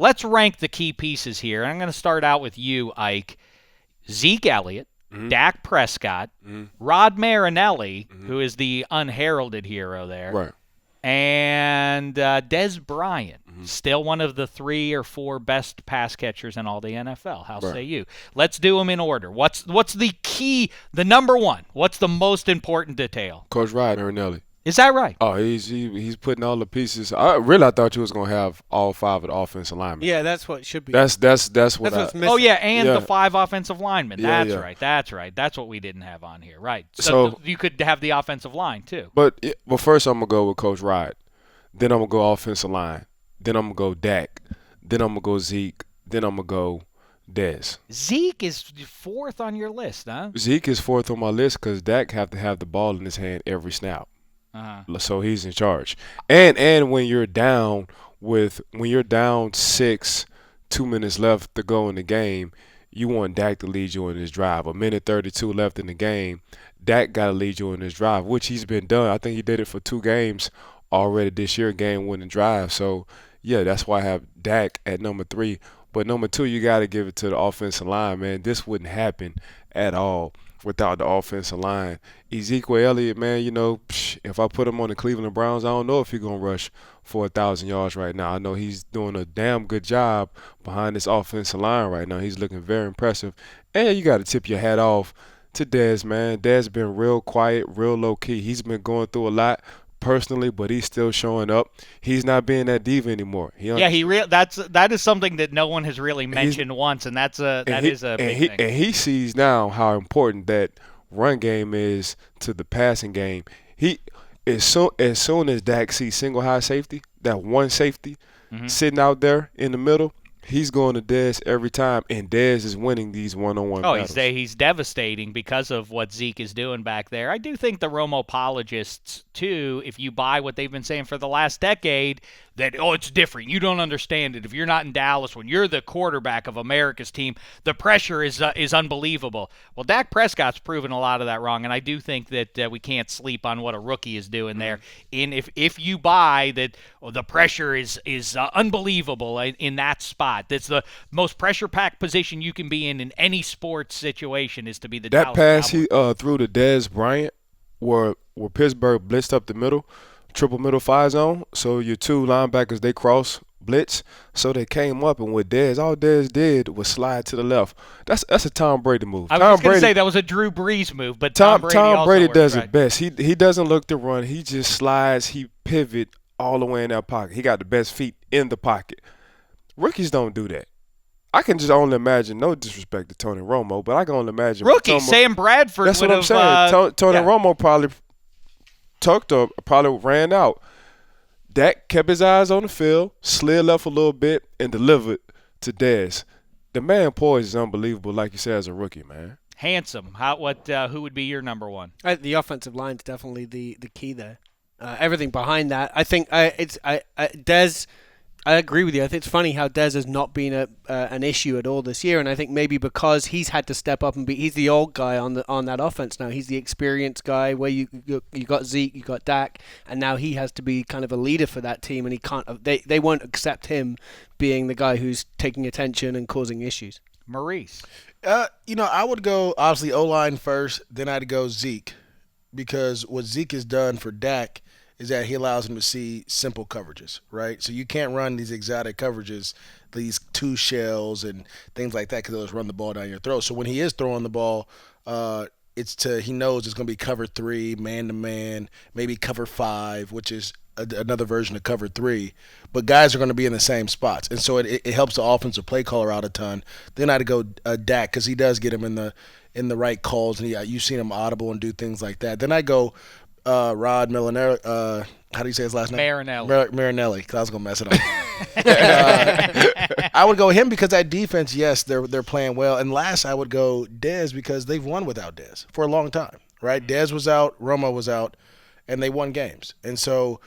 let's rank the key pieces here. I'm going to start out with you, Ike. Zeke Elliott, Dak Prescott, Rod Marinelli, who is the unheralded hero there, Right. and Dez Bryant, still one of the 3 or 4 best pass catchers in all the NFL. How say you? Let's do them in order. What's the key, the number one? What's the most important detail? Coach Rod Marinelli. Is that right? Oh, he's putting all the pieces. I thought you was gonna have all 5 of the offensive linemen. Yeah, that's what it should be. That's what's missing. Oh yeah, and the 5 offensive linemen. Yeah, That's yeah. right. That's right. That's what we didn't have on here. Right. So you could have the offensive line too. But first I'm gonna go with Coach Rod. Then I'm gonna go offensive line. Then I'm gonna go Dak. Then I'm gonna go Zeke. Then I'm gonna go Dez. Zeke is 4th on your list, huh? Zeke is 4th on my list because Dak have to have the ball in his hand every snap. So he's in charge. And when you're down 6, 2 minutes left to go in the game, you want Dak to lead you in this drive. 1:32 left in the game, Dak got to lead you in this drive, which he's been done. I think he did it for 2 games already this year, game-winning drive. So, yeah, that's why I have Dak at number 3. But number 2, you got to give it to the offensive line, man. This wouldn't happen at all without the offensive line. Ezekiel Elliott, man, if I put him on the Cleveland Browns, I don't know if he's going to rush for 1,000 yards right now. I know he's doing a damn good job behind this offensive line right now. He's looking very impressive. And you got to tip your hat off to Dez, man. Dez been real quiet, real low-key. He's been going through a lot personally, but he's still showing up. He's not being that diva anymore. That is something that no one has really mentioned once, and that is a big thing. And he sees now how important that run game is to the passing game. As soon as Dak sees single high safety, that one safety sitting out there in the middle, he's going to Dez every time, and Dez is winning these one-on-one battles. He's devastating because of what Zeke is doing back there. I do think the Romo-apologists, too, if you buy what they've been saying for the last decade, that, it's different. You don't understand it. If you're not in Dallas, when you're the quarterback of America's team, the pressure is unbelievable. Well, Dak Prescott's proven a lot of that wrong, and I do think that we can't sleep on what a rookie is doing there. And if you buy that the pressure is unbelievable in that spot, that's the most pressure-packed position you can be in any sports situation is to be the Dallas pass Cowboys. He threw to Dez Bryant where Pittsburgh blitzed up the middle, triple middle 5 zone, so your 2 linebackers, they cross blitz, so they came up, and with Dez, all Dez did was slide to the left. That's a Tom Brady move. I was going to say that was a Drew Brees move, but Tom Brady does right. it best. He doesn't look to run. He just slides. He pivot all the way in that pocket. He got the best feet in the pocket. Rookies don't do that. I can just only imagine, no disrespect to Tony Romo, but I can only imagine. Rookie, Sam Bradford That's what I'm saying. Tony Romo probably tucked up, probably ran out. Dak kept his eyes on the field, slid left a little bit, and delivered to Dez. The man poise is unbelievable, like you said, as a rookie, man. Handsome. Who would be your number one? The offensive line is definitely the key there. Everything behind that, I think Dez. I agree with you. I think it's funny how Dez has not been an issue at all this year, and I think maybe because he's had to step up and he's the old guy on that offense now. He's the experienced guy. Where you got Zeke, you got Dak, and now he has to be kind of a leader for that team, and he can't. They won't accept him being the guy who's taking attention and causing issues. Maurice, I would go obviously O-line first, then I'd go Zeke, because what Zeke has done for Dak is that he allows him to see simple coverages, right? So you can't run these exotic coverages, these 2 shells and things like that, because they'll just run the ball down your throat. So when he is throwing the ball, he knows it's going to be cover 3, man-to-man, maybe cover 5, which is another version of cover 3. But guys are going to be in the same spots. And so it helps the offensive play caller out a ton. Then I'd go Dak, because he does get him in the right calls, and you've seen him audible and do things like that. Then I go Rod Marinelli. How do you say his last name? Marinelli, because I was going to mess it up. I would go him because that defense, yes, they're playing well. And last, I would go Dez because they've won without Dez for a long time, right? Dez was out, Romo was out, and they won games. And so,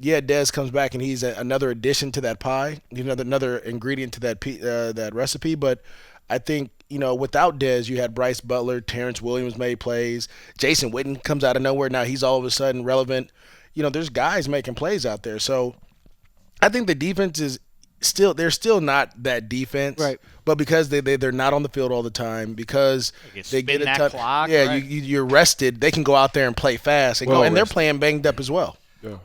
yeah, Dez comes back, and he's another addition to that pie, another ingredient to that recipe. But I think, without Dez, you had Bryce Butler, Terrence Williams made plays. Jason Witten comes out of nowhere. Now he's all of a sudden relevant. There's guys making plays out there. So I think the defense is they're still not that defense, Right. But because they're not on the field all the time, because they get a that ton, clock, yeah, right. you're rested. They can go out there and play fast and Well and they're rested. playing banged up as well. Yeah.